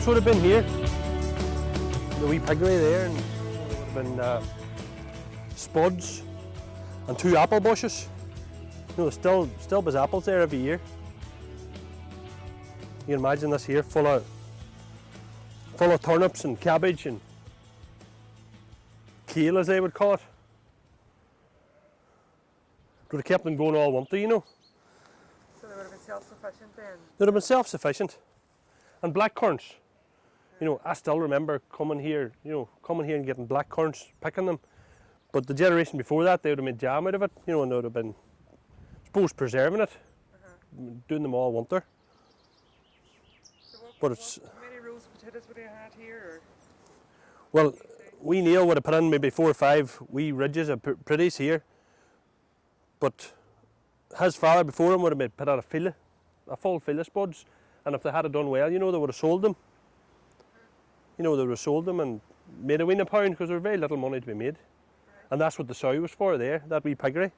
house would have been here. The wee piggery there, and there would have been spuds and 2 apple bushes. You know, still there's apples there every year. You can imagine this here full of turnips and cabbage and kale, as they would call it. Would have kept them going all winter, you know. So they would have been self-sufficient then? They'd have been self-sufficient. And blackcurrants. You know, I still remember coming here and getting blackcurrants, picking them. But the generation before that, they would have made jam out of it, you know, and they would have been, I suppose, preserving it, doing them all winter. So But it's, how many rows of potatoes would you have had here? well, wee Neil would have put in maybe 4 or 5 wee ridges of pretties here. But his father before him would have put out a full fill of spuds. And if they had it done well, you know, they would have sold them. You know, they would have sold them and made a wee pound, because there was very little money to be made. And that's what the sow was for there, that wee piggery.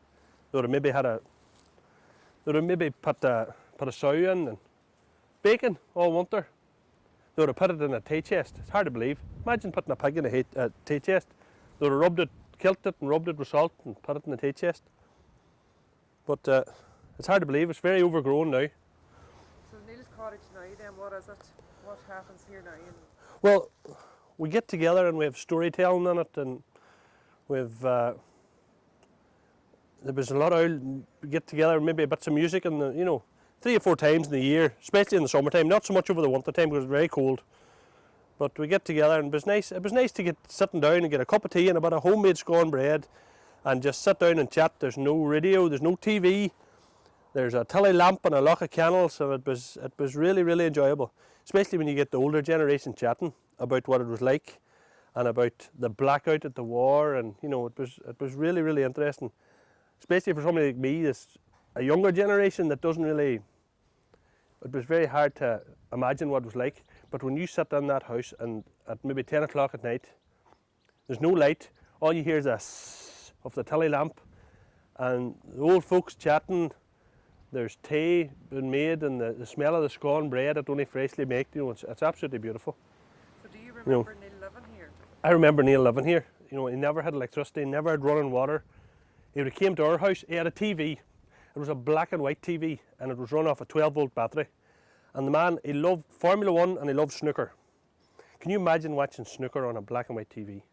They would have maybe put a sow in and bacon all winter. They would have put it in a tea chest. It's hard to believe. Imagine putting a pig in a tea chest. They would have killed it and rubbed it with salt and put it in the tea chest. But it's hard to believe. It's very overgrown now. So Neil's cottage now then, what is it? What happens here now? Well, we get together and we have storytelling in it, and we've there was a lot of get together, maybe bits of music, and you know, 3 or 4 times in the year, especially in the summertime. Not so much over the winter time because it's very cold. But we get together and it was nice. It was nice to get sitting down and get a cup of tea and a bit of homemade scone bread, and just sit down and chat. There's no radio, there's no TV. There's a tilly lamp and a lock of candles, and it was really, really enjoyable. Especially when you get the older generation chatting about what it was like and about the blackout at the war, and you know, it was really, really interesting. Especially for somebody like me, a younger generation that doesn't really, it was very hard to imagine what it was like. But when you sit in that house and at maybe 10 o'clock at night, there's no light, all you hear is a sss of the tilly lamp, and the old folks chatting. There's tea being made, and the smell of the scone bread that only freshly baked. You know, it's absolutely beautiful. So do you remember Neil living here? I remember Neil living here. You know, he never had electricity, never had running water. He would have came to our house. He had a TV. It was a black and white TV, and it was run off a 12-volt battery. And the man, he loved Formula 1 and he loved snooker. Can you imagine watching snooker on a black and white TV?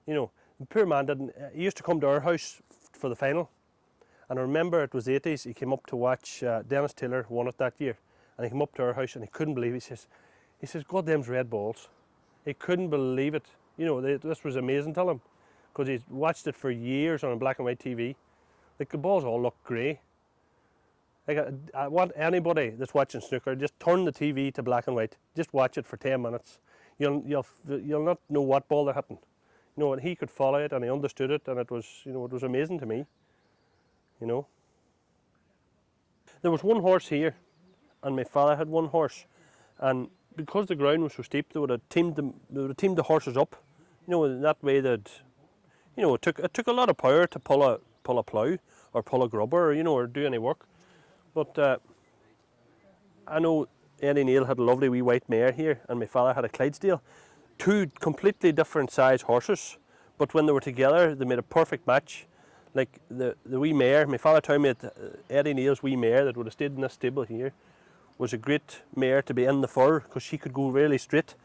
You know, the poor man didn't. He used to come to our house for the final. And I remember it was the 80s, he came up to watch Dennis Taylor won it that year. And he came up to our house and he couldn't believe it. He says, God, them's red balls. He couldn't believe it. You know, this was amazing to him, because he's watched it for years on a black and white TV. Like, the balls all look grey. Like, I want anybody that's watching snooker, just turn the TV to black and white. Just watch it for 10 minutes. You'll not know what ball they're hitting. You know, and he could follow it and he understood it, and it was, you know, it was amazing to me. You know, there was one horse here, and my father had one horse, and because the ground was so steep, they would have teamed the horses up. You know, in that way that, you know, it took a lot of power to pull a plough or pull a grubber, or, you know, or do any work. But I know Eddie Neil had a lovely wee white mare here, and my father had a Clydesdale, 2 completely different size horses, but when they were together, they made a perfect match. Like the wee mare, my father told me that Eddie Neil's wee mare that would have stayed in this stable here was a great mare to be in the fur, because she could go really straight.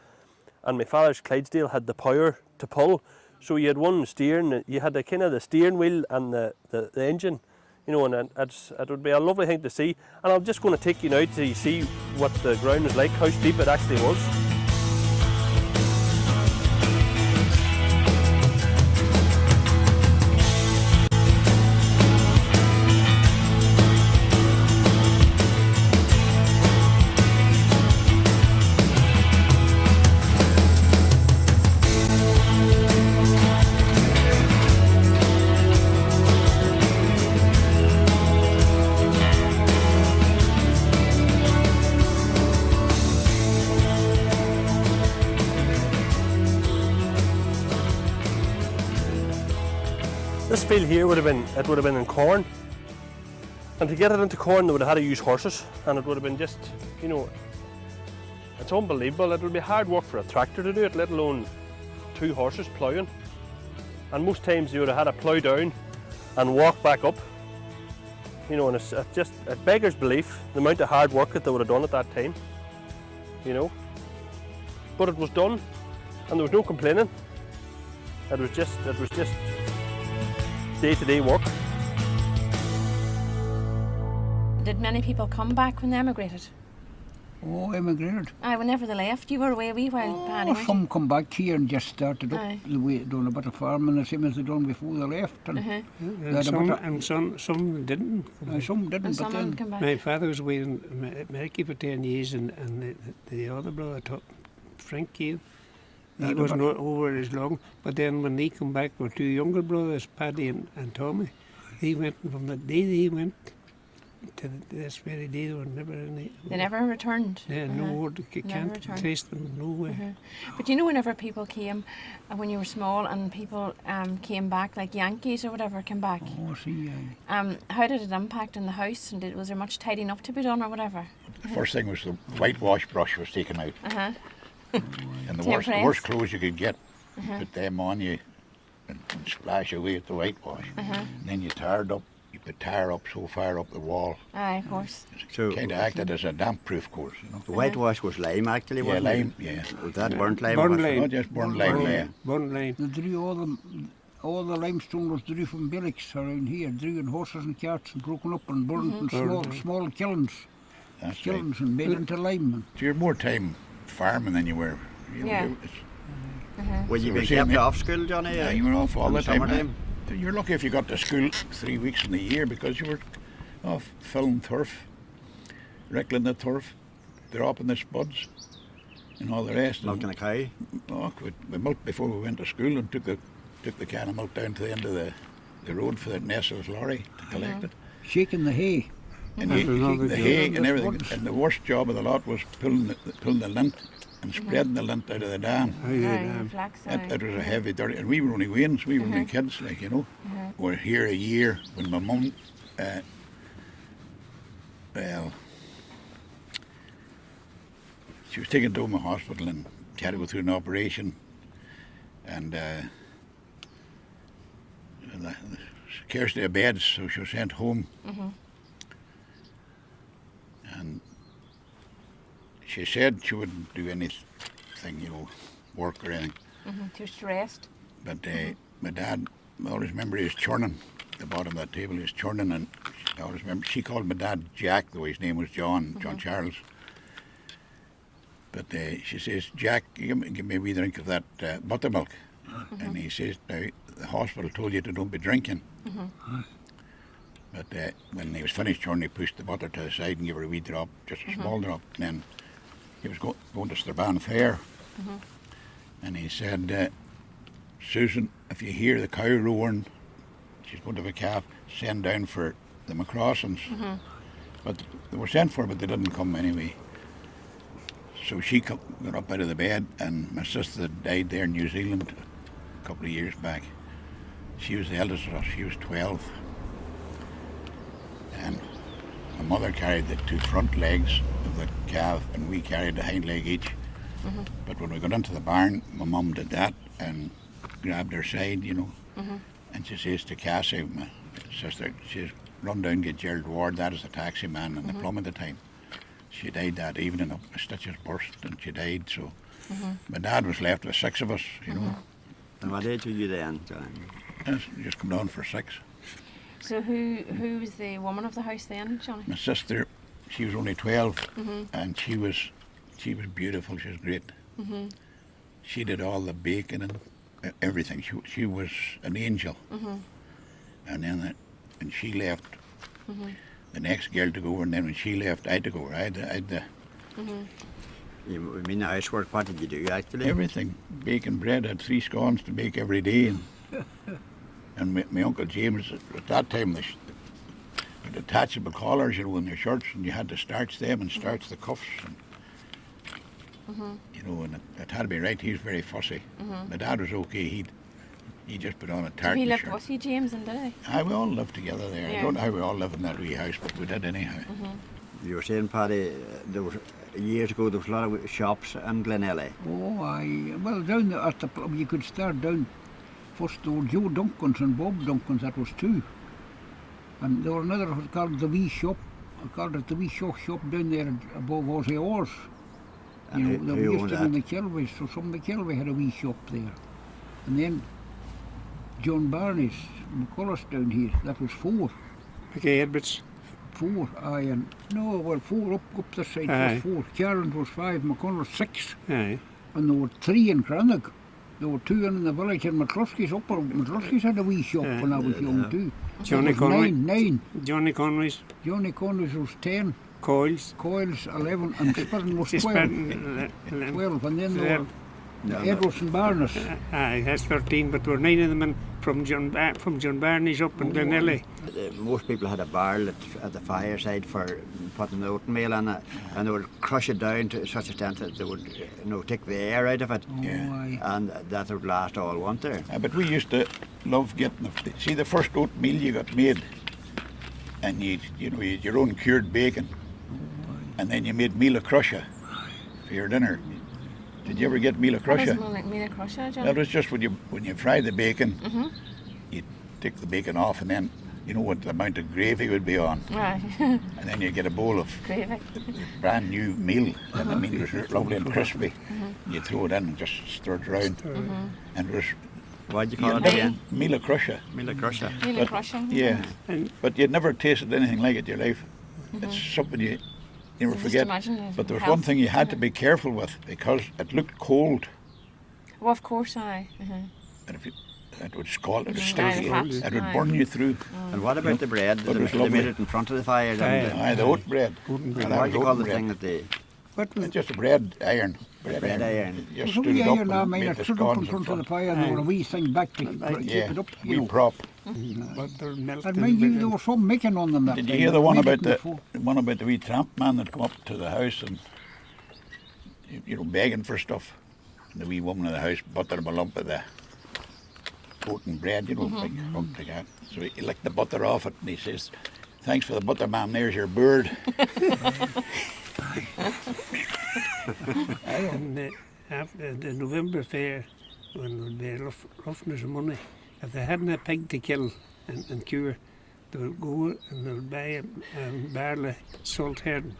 And my father's Clydesdale had the power to pull, so you had one steering, you had the kind of the steering wheel and the engine, you know, and it would be a lovely thing to see. And I'm just going to take you now to see what the ground was like, how steep it actually was. This field here would have been in corn, and to get it into corn they would have had to use horses, and it would have been just, you know, It's unbelievable. It would be hard work for a tractor to do it, let alone 2 horses ploughing. And most times you would have had to plough down and walk back up. You know, and it beggars belief the amount of hard work that they would have done at that time. You know, but it was done, and there was no complaining. It was just day-to-day work. Did many people come back when they emigrated? Oh, emigrated. Aye, whenever they left. You were away a wee while, Paddy, Oh, weren't you? some come back here and just started up Aye. the way, done a bit of farming, the same as they done before they left. And Uh-huh. they had a bit of- And some didn't. some didn't, And but some then come back. My father was away in America for 10 years, and the other brother, Frank came. He Yeah, wasn't but- over as long, but then when they come back were 2 younger brothers, Paddy and Tommy. He went, and from the day they went to this very day, they were never any. They never returned. Yeah, no Uh-huh. word. You Never can't returned. trace them nowhere. But you know, whenever people came, when you were small, and people came back, like Yankees or whatever, came back, oh, see, how did it impact in the house? And was there much tidying up to be done or whatever? The first thing was the whitewash brush was taken out. Uh-huh. And the Temperance. worst clothes you could get, put them on you and splash away at the whitewash. And then you tarred up, you put tar up so far up the wall. Aye, of course. So Kind of acted as a damp-proof course, you know. the whitewash was lime actually, Yeah, wasn't it? lime, yeah. Was that burnt lime? Burnt or was it- lime. Not just burnt lime, yeah. Burnt lime. they drew all the limestone was drew from billets around here, drew in horses and carts and broken up and burned in small kilns, That's right. kilns and made into lime. So you're more time farming than you were. You know, Yeah. Were you So being we're saying kept that- off school, Johnny? Yeah, you were off all in the time. summertime? You're lucky if you got to school 3 weeks in the year because you were off filling turf, wrickling the turf, dropping the spuds, and all the rest. Milking a cow? Oh, we milked before we went to school and took the can of milk down to the end of the road for the Nestle's lorry to collect it. Shaking the hay. And That's another the job. hay and everything. Spuds. And the worst job of the lot was pulling the lint and spreading the lint out of the dam. Oh, yeah, Aye, damn. flax, It aye. was a heavy, dirty, and we were only wains, we were only kids, like, you know. We were here a year when my mum, well, she was taken to Omagh Hospital and she had to go through an operation. And she cares to her beds, so she was sent home. And she said she wouldn't do anything, you know, work or anything. Too stressed. But my dad, I always remember he was churning at the bottom of that table. He was churning, and I always remember she called my dad Jack, though his name was John Charles. But she says, Jack, give me a wee drink of that buttermilk. And he says, now, the hospital told you to don't be drinking. But when he was finished churning, he pushed the butter to the side and gave her a wee drop, just a small drop. And then he was going to Strabane Fair. And he said, Susan, if you hear the cow roaring, she's going to have a calf, send down for the McCrossons. But they were sent for, but they didn't come anyway. So she got up out of the bed, and my sister died there in New Zealand a couple of years back. She was the eldest of us, she was 12. And my mother carried the 2 front legs of the calf, and we carried the hind leg each. But when we got into the barn, my mum did that and grabbed her side, you know. And she says to Cassie, my sister, she says, run down and get Gerald Ward, that is the taxi man and the plum at the time. She died that evening, her stitches burst and she died, so my dad was left with 6 of us, you know. And what age were you then, Johnny? Just come down for 6. So who was the woman of the house then, Johnny? My sister, she was only 12 and she was beautiful, she was great. She did all the baking and everything. She was an angel. And then when she left, the next girl to go, and then when she left, I had to go. I had the You mean the housework, what did you do actually? everything. Baking bread, I had 3 scones to bake every day. And my Uncle James, at that time, the detachable collars, you know, in your shirts, and you had to starch them and starch the cuffs. And, you know, and it had to be right. He was very fussy. My dad was okay. He just put on a He tartan lived shirt. with you, James, and did he? Aye, we all lived together there. Yeah. I don't know how we all lived in that wee house, but we did anyhow. You were saying, Paddy, years ago, there was a lot of shops in Glenelly. Oh, well, down there at the pub, you could start down. First, there were Joe Duncan's and Bob Duncan's, that was two. And there were another called the Wee Shop. I called it the Wee Shop down there above Ozzy Orrs. You And know, who they used owned to that? in the Kelvys, so some of the Kelvy had a wee shop there. And then John Barney's, McCullough's down here, that was four. Okay, Edwards. Four, aye, and no, well, four up the side Aye. was four. Carlin was five, McCullough's six. Aye. And there were three in Cranach. There were two in the village, and McCluskey's had a wee shop when I was young too. Johnny There was Conway. nine. Johnny Conway's. Johnny Conway's was 10, Coils. Coils 11, and Spurn was 12. 12, and then there were Edwards and Barnes. Aye, that's 13, but there were 9 of them from John Barney's up in Glenelly. Most people had a barrel at the fireside for putting the oatmeal in it, and they would crush it down to such a extent that they would take the air out of it, Aye. and that would last all winter. But we used to love getting the first oatmeal you got made, and you had your own cured bacon, and then you made meal of crusher for your dinner. Did you ever get meal of What is crusher? more like meal of crusher, John? That was just when you fry the bacon, you take the bacon off, and then you know what the amount of gravy would be on, Right. and then you get a bowl of Gravy. brand new meal, and the meat was lovely and crispy. You throw it in and just stir it around, and it was What'd you call it Meal. again? meal of crusher. Meal of crusher. Meal But- of crusher. Yeah, And but you'd never tasted anything like it in your life. It's something you never Just forget. imagine it. But there was Health. one thing you had to be careful with, because it looked cold, Well, of course, aye. and if it would scald, it would Aye, stick the you, fat, it would aye. burn you through. And what about the bread? But it was They made lovely. it in front of the fire. didn't they? Aye, the oat bread. Oaten bread. And that What was do you call oat the bread. thing that they... what was It's just a bread iron. Bread iron. You There's just a stood wee it up iron I and mean, made it the stood up in scones in front of the front. fire, and there were a wee thing back to keep Yeah, it up, wee you know. prop. but they're melted. And mind you, there was some making on them that Did time. you hear the one Made it about before. the one about the wee tramp man that come up to the house and begging for stuff? And the wee woman in the house buttered him a lump of the oaten bread, big lump like that. So he licked the butter off it, and he says, "Thanks for the butter, ma'am. There's your bird." And after the November fair, when they were roughness of money, if they hadn't a pig to kill and cure, they would go and they would buy a barrel of salt herring,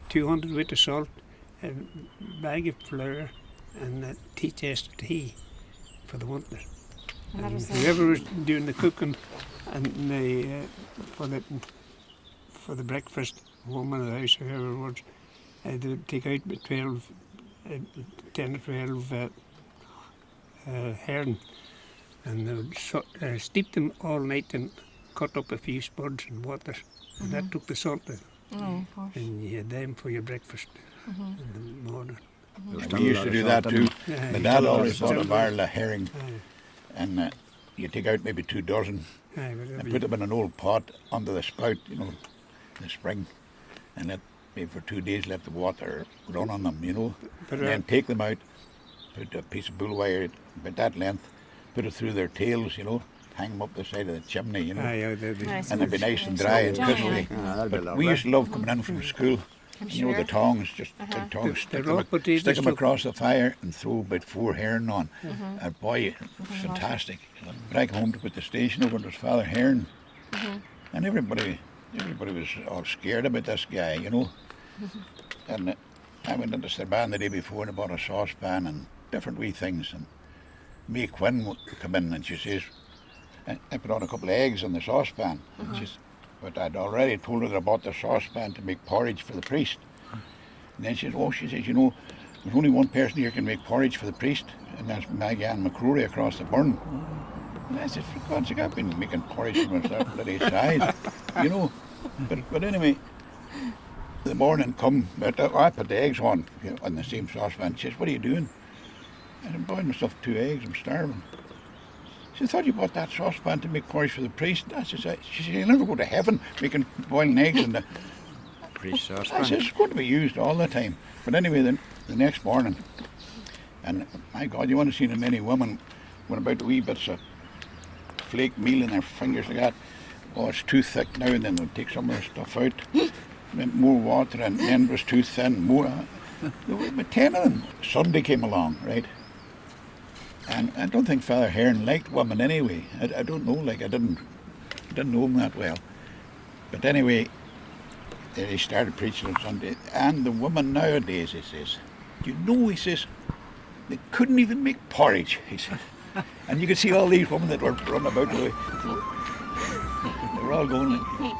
200 weight of salt, a bag of flour, and a tea chest of tea for the winter. And that And was whoever was doing the cooking and for the breakfast, woman of the house, whoever it was, they would take out about 10 or 12 herring, and they would steep them all night and cut up a few spuds and water, and that took the salt out, Aye, of course. and you had them for your breakfast in the morning. There was We still a used lot to of do salt that in too. them. Aye. My dad always Still bought a do. barrel of herring, Aye, and you take out maybe 2 dozen aye, but and every- put them in an old pot under the spout, in the spring, and let maybe for 2 days let the water run on them, But, and then take them out, put a piece of bull wire about that length, put it through their tails, hang them up the side of the chimney, aye, they'd be- Nice. and they'd be nice and dry and Johnny, crispy. Ah, that'd be But lovely. we used to love coming in from school. I'm The sure. tongs, just big tongs, The raw potatoes stick them look- across the fire and throw about 4 herring on. And boy, it was fantastic. But I came home to put the station over, and it was Father Hearn. And everybody was all scared about this guy, And I went into Strabane the day before and I bought a saucepan and different wee things. And May Quinn would come in and she says, I put on a couple of eggs in the saucepan. And she says, but I'd already told her that I bought the saucepan to make porridge for the priest. And then she says, there's only one person here can make porridge for the priest, and that's Maggie Ann McCrory across the burn. And I said, for God's sake, I've been making porridge from that bloody side, But anyway, the morning come, I put the eggs on the same saucepan. She says, what are you doing? I said, I'm buying myself 2 eggs, I'm starving. She said, I thought you bought that saucepan to make porridge for the priest. She said, you'll never go to heaven making boiling eggs in the... Priest I saucepan. said, it's going to be used all the time. But anyway, the next morning, and my God, you want to see the many women went about the wee bits of flake meal in their fingers like that. Oh, it's too thick now, and then they'll take some of the stuff out. more water, and then it was too thin. More, there were about 10 of them. Sunday came along, right? And I don't think Father Hearn liked women anyway. I don't know, like I didn't know him that well. But anyway, he started preaching on Sunday. And the women nowadays, he says, do you know, he says, they couldn't even make porridge, he says. And you could see all these women that were running about the way. They were all going like,